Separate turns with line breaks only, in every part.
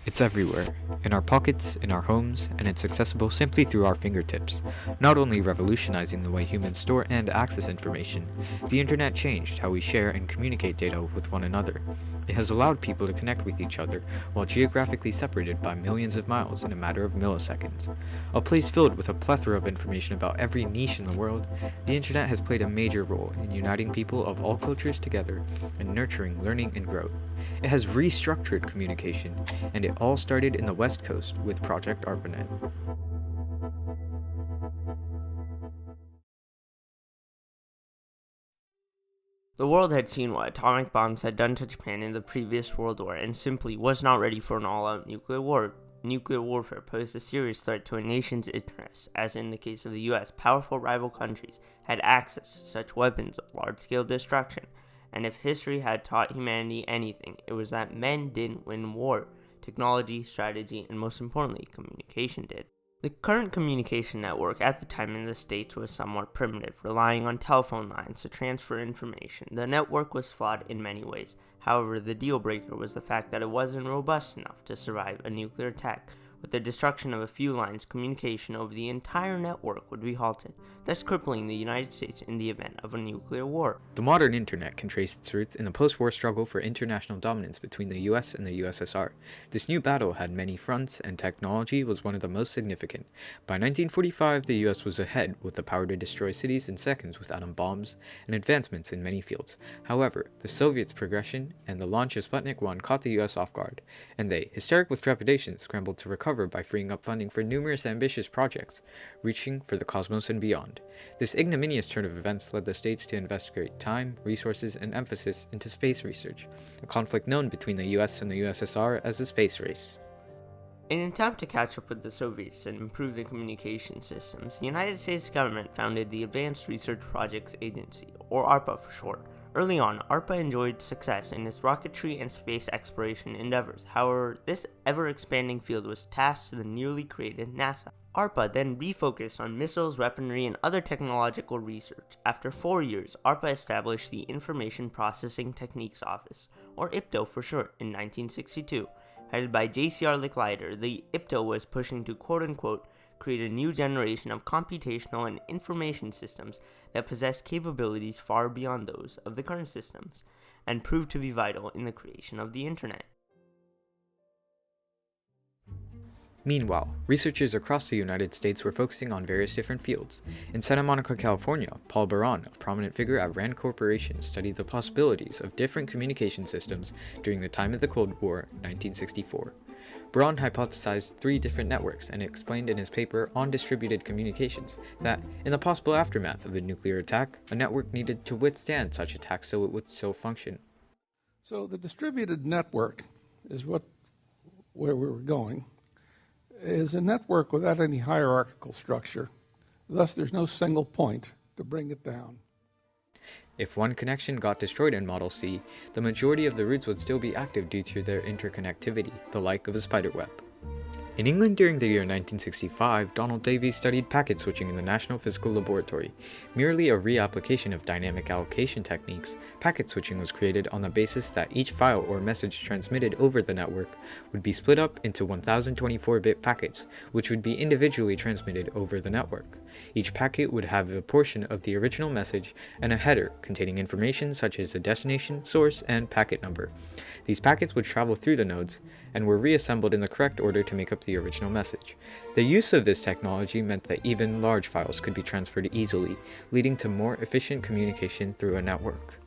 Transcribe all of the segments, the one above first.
It's everywhere, in our pockets, in our homes, and it's accessible simply through our fingertips. Not only revolutionizing the way humans store and access information, the internet changed how we share and communicate data with one another. It has allowed people to connect with each other while geographically separated by millions of miles in a matter of milliseconds. A place filled with a plethora of information about every niche in the world, the internet has played a major role in uniting people of all cultures together and nurturing learning and growth. It has restructured communication, and it all started in the West Coast with Project ARPANET.
The world had seen what atomic bombs had done to Japan in the previous World War and simply was not ready for an all-out nuclear war. Nuclear warfare posed a serious threat to a nation's interests, as in the case of the US, powerful rival countries had access to such weapons of large-scale destruction. And if history had taught humanity anything, it was that men didn't win war. Technology, strategy, and most importantly, communication did. The current communication network at the time in the States was somewhat primitive, relying on telephone lines to transfer information. The network was flawed in many ways. However, the deal breaker was the fact that it wasn't robust enough to survive a nuclear attack. With the destruction of a few lines, communication over the entire network would be halted, thus crippling the United States in the event of a nuclear war.
The modern internet can trace its roots in the post-war struggle for international dominance between the US and the USSR. This new battle had many fronts, and technology was one of the most significant. By 1945, the US was ahead with the power to destroy cities in seconds with atom bombs and advancements in many fields. However, the Soviets' progression and the launch of Sputnik 1 caught the US off guard, and they, hysteric with trepidation, scrambled to recover by freeing up funding for numerous ambitious projects, reaching for the cosmos and beyond. This ignominious turn of events led the states to invest great time, resources, and emphasis into space research, a conflict known between the US and the USSR as the space race.
In an attempt to catch up with the Soviets and improve the communication systems, the United States government founded the Advanced Research Projects Agency, or ARPA for short. Early on, ARPA enjoyed success in its rocketry and space exploration endeavors. However, this ever-expanding field was tasked to the newly created NASA. ARPA then refocused on missiles, weaponry, and other technological research. After 4 years, ARPA established the Information Processing Techniques Office, or IPTO for short, in 1962. Headed by J.C.R. Licklider, the IPTO was pushing to quote-unquote create a new generation of computational and information systems that possess capabilities far beyond those of the current systems, and proved to be vital in the creation of the internet.
Meanwhile, researchers across the United States were focusing on various different fields. In Santa Monica, California, Paul Baran, a prominent figure at Rand Corporation, studied the possibilities of different communication systems during the time of the Cold War, 1964. Braun hypothesized 3 different networks and explained in his paper on distributed communications that, in the possible aftermath of a nuclear attack, a network needed to withstand such attacks so it would still function.
So the distributed network is where we were going, is a network without any hierarchical structure. Thus, there's no single point to bring it down.
If one connection got destroyed in Model C, the majority of the routes would still be active due to their interconnectivity, the like of a spiderweb. In England during the year 1965, Donald Davies studied packet switching in the National Physical Laboratory. Merely a reapplication of dynamic allocation techniques, packet switching was created on the basis that each file or message transmitted over the network would be split up into 1024-bit packets, which would be individually transmitted over the network. Each packet would have a portion of the original message and a header containing information such as the destination, source, and packet number. These packets would travel through the nodes and were reassembled in the correct order to make up the original message. The use of this technology meant that even large files could be transferred easily, leading to more efficient communication through a network.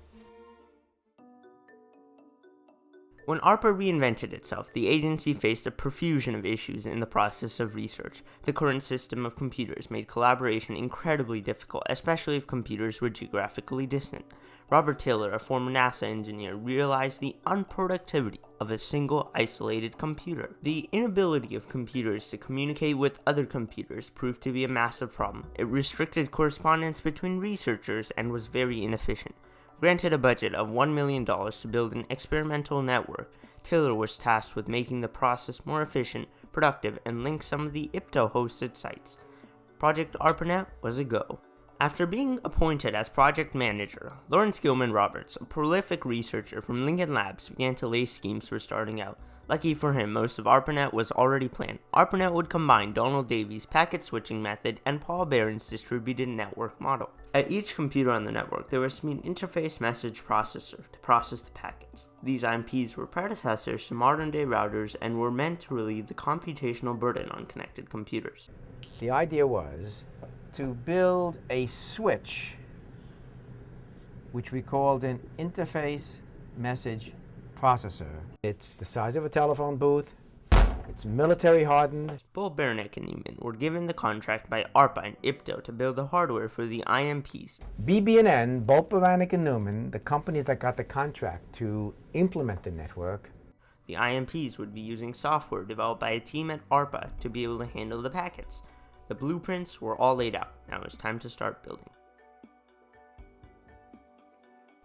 When ARPA reinvented itself, the agency faced a profusion of issues in the process of research. The current system of computers made collaboration incredibly difficult, especially if computers were geographically distant. Robert Taylor, a former NASA engineer, realized the unproductivity of a single isolated computer. The inability of computers to communicate with other computers proved to be a massive problem. It restricted correspondence between researchers and was very inefficient. Granted a budget of $1 million to build an experimental network, Taylor was tasked with making the process more efficient, productive, and link some of the IPTO-hosted sites. Project ARPANET was a go. After being appointed as project manager, Lawrence Gilman Roberts, a prolific researcher from Lincoln Labs, began to lay schemes for starting out. Lucky for him, most of ARPANET was already planned. ARPANET would combine Donald Davies' packet switching method and Paul Barron's distributed network model. At each computer on the network, there was to be an interface message processor to process the packets. These IMPs were predecessors to modern-day routers and were meant to relieve the computational burden on connected computers.
The idea was to build a switch, which we called an interface message processor. It's the size of a telephone booth. It's military hardened.
Both Beranek and Newman were given the contract by ARPA and IPTO to build the hardware for the IMPs.
BB&N, both Beranek and Newman, the company that got the contract to implement the network.
The IMPs would be using software developed by a team at ARPA to be able to handle the packets. The blueprints were all laid out. Now it's time to start building.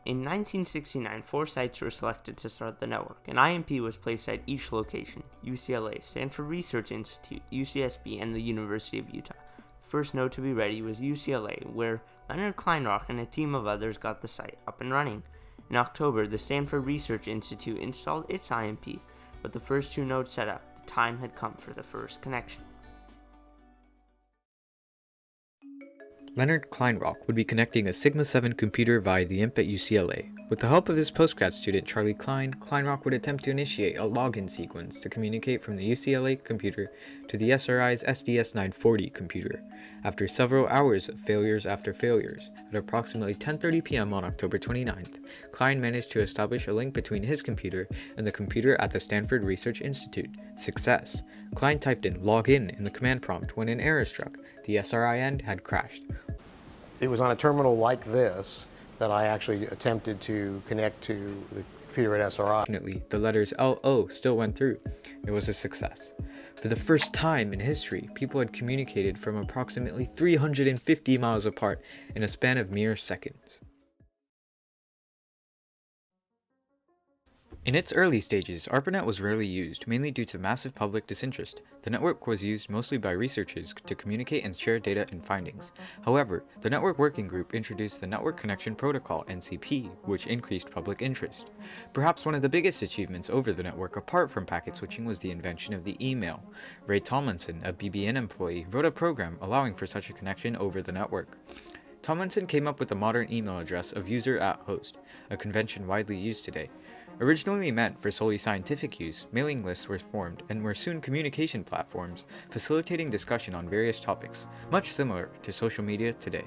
In 1969, 4 sites were selected to start the network. An IMP was placed at each location: UCLA, Stanford Research Institute, UCSB, and the University of Utah. The first node to be ready was UCLA, where Leonard Kleinrock and a team of others got the site up and running. In October, the Stanford Research Institute installed its IMP. With the first 2 nodes set up, the time had come for the first connection.
Leonard Kleinrock would be connecting a Sigma 7 computer via the IMP at UCLA. With the help of his postgrad student Charlie Klein, Kleinrock would attempt to initiate a login sequence to communicate from the UCLA computer to the SRI's SDS-940 computer. After several hours of failures after failures, at approximately 10:30 p.m. on October 29th, Klein managed to establish a link between his computer and the computer at the Stanford Research Institute. Success! Klein typed in "login" in the command prompt when an error struck. The SRI end had crashed.
It was on a terminal like this that I actually attempted to connect to the computer at SRI.
Fortunately, the letters LO still went through. It was a success. For the first time in history, people had communicated from approximately 350 miles apart in a span of mere seconds. In its early stages, ARPANET was rarely used, mainly due to massive public disinterest. The network was used mostly by researchers to communicate and share data and findings. However, the Network Working Group introduced the Network Connection Protocol, NCP, which increased public interest. Perhaps one of the biggest achievements over the network apart from packet switching was the invention of the email. Ray Tomlinson, a BBN employee, wrote a program allowing for such a connection over the network. Tomlinson came up with the modern email address of user@host, a convention widely used today. Originally meant for solely scientific use, mailing lists were formed and were soon communication platforms, facilitating discussion on various topics, much similar to social media today.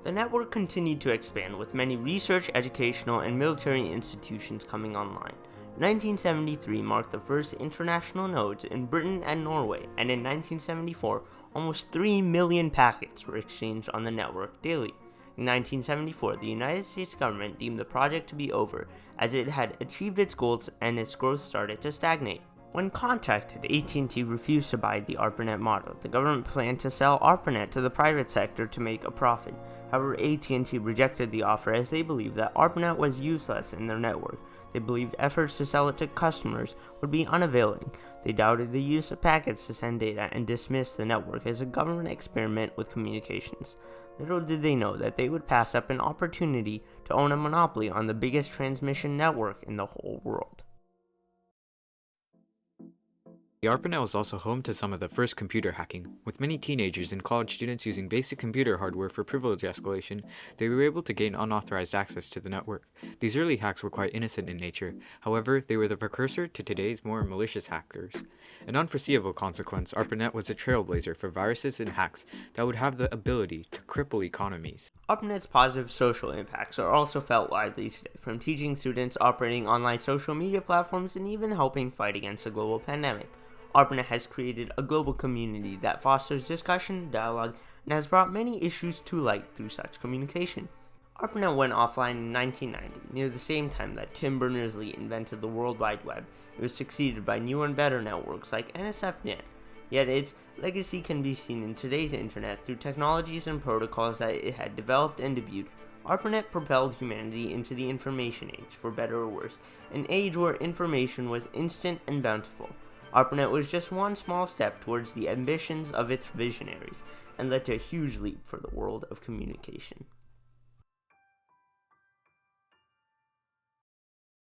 The network continued to expand, with many research, educational, and military institutions coming online. 1973 marked the first international nodes in Britain and Norway, and in 1974, almost 3 million packets were exchanged on the network daily. In 1974, the United States government deemed the project to be over, as it had achieved its goals and its growth started to stagnate. When contacted, AT&T refused to buy the ARPANET model. The government planned to sell ARPANET to the private sector to make a profit. However, AT&T rejected the offer as they believed that ARPANET was useless in their network. They believed efforts to sell it to customers would be unavailing. They doubted the use of packets to send data and dismissed the network as a government experiment with communications. Little did they know that they would pass up an opportunity to own a monopoly on the biggest transmission network in the whole world.
The ARPANET was also home to some of the first computer hacking. With many teenagers and college students using basic computer hardware for privilege escalation, they were able to gain unauthorized access to the network. These early hacks were quite innocent in nature. However, they were the precursor to today's more malicious hackers. An unforeseeable consequence, ARPANET was a trailblazer for viruses and hacks that would have the ability to cripple economies.
ARPANET's positive social impacts are also felt widely today, from teaching students, operating online social media platforms, and even helping fight against a global pandemic. ARPANET has created a global community that fosters discussion, dialogue, and has brought many issues to light through such communication. ARPANET went offline in 1990, near the same time that Tim Berners-Lee invented the World Wide Web. It was succeeded by new and better networks like NSFNet. Yet its legacy can be seen in today's internet through technologies and protocols that it had developed and debuted. ARPANET propelled humanity into the information age, for better or worse, an age where information was instant and bountiful. ARPANET was just one small step towards the ambitions of its visionaries and led to a huge leap for the world of communication.